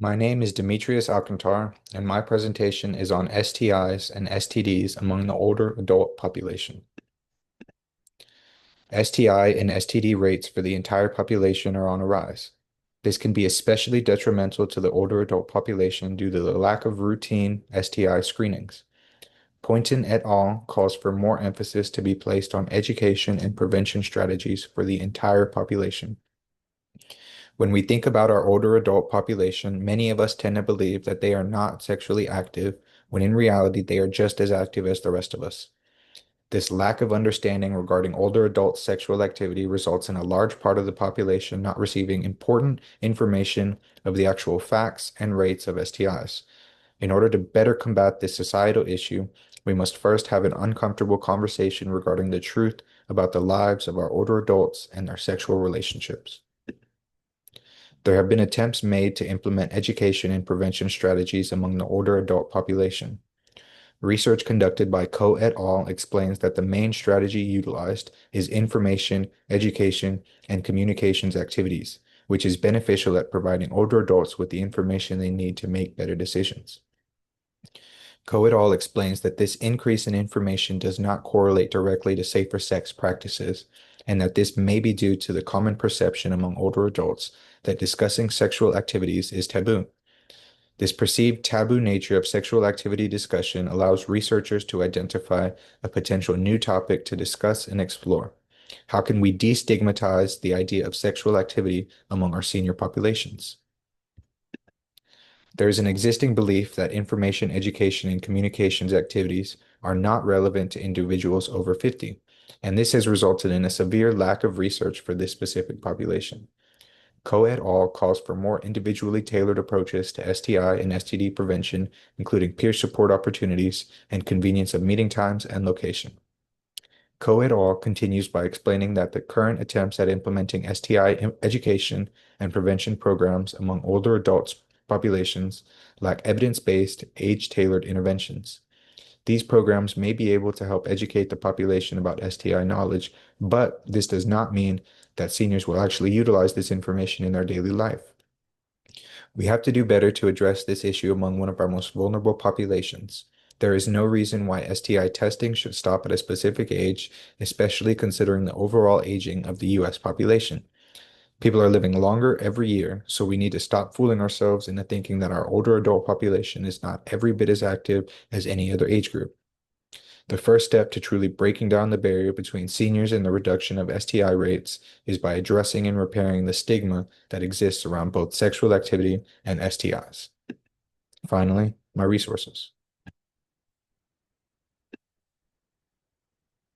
My name is Demetrius Alcantar, and my presentation is on STIs and STDs among the older adult population. STI and STD rates for the entire population are on a rise. This can be especially detrimental to the older adult population due to the lack of routine STI screenings. Poynton et al. Calls for more emphasis to be placed on education and prevention strategies for the entire population. When we think about our older adult population, many of us tend to believe that they are not sexually active, when in reality, they are just as active as the rest of us. This lack of understanding regarding older adult sexual activity results in a large part of the population not receiving important information of the actual facts and rates of STIs. In order to better combat this societal issue, we must first have an uncomfortable conversation regarding the truth about the lives of our older adults and their sexual relationships. There have been attempts made to implement education and prevention strategies among the older adult population. Research conducted by Coe et al. Explains that the main strategy utilized is information, education, and communications activities, which is beneficial at providing older adults with the information they need to make better decisions. Coe et al. Explains that this increase in information does not correlate directly to safer sex practices, and that this may be due to the common perception among older adults that discussing sexual activities is taboo. This perceived taboo nature of sexual activity discussion allows researchers to identify a potential new topic to discuss and explore. How can we destigmatize the idea of sexual activity among our senior populations? There is an existing belief that information, education, and communications activities are not relevant to individuals over 50, and this has resulted in a severe lack of research for this specific population. Coe et al. Calls for more individually tailored approaches to STI and STD prevention, including peer support opportunities and convenience of meeting times and location. Coe et al. Continues by explaining that the current attempts at implementing STI education and prevention programs among older adults populations lack evidence-based, age-tailored interventions. These programs may be able to help educate the population about STI knowledge, but this does not mean that seniors will actually utilize this information in their daily life. We have to do better to address this issue among one of our most vulnerable populations. There is no reason why STI testing should stop at a specific age, especially considering the overall aging of the US population. People are living longer every year, so we need to stop fooling ourselves into thinking that our older adult population is not every bit as active as any other age group. The first step to truly breaking down the barrier between seniors and the reduction of STI rates is by addressing and repairing the stigma that exists around both sexual activity and STIs. Finally, my resources.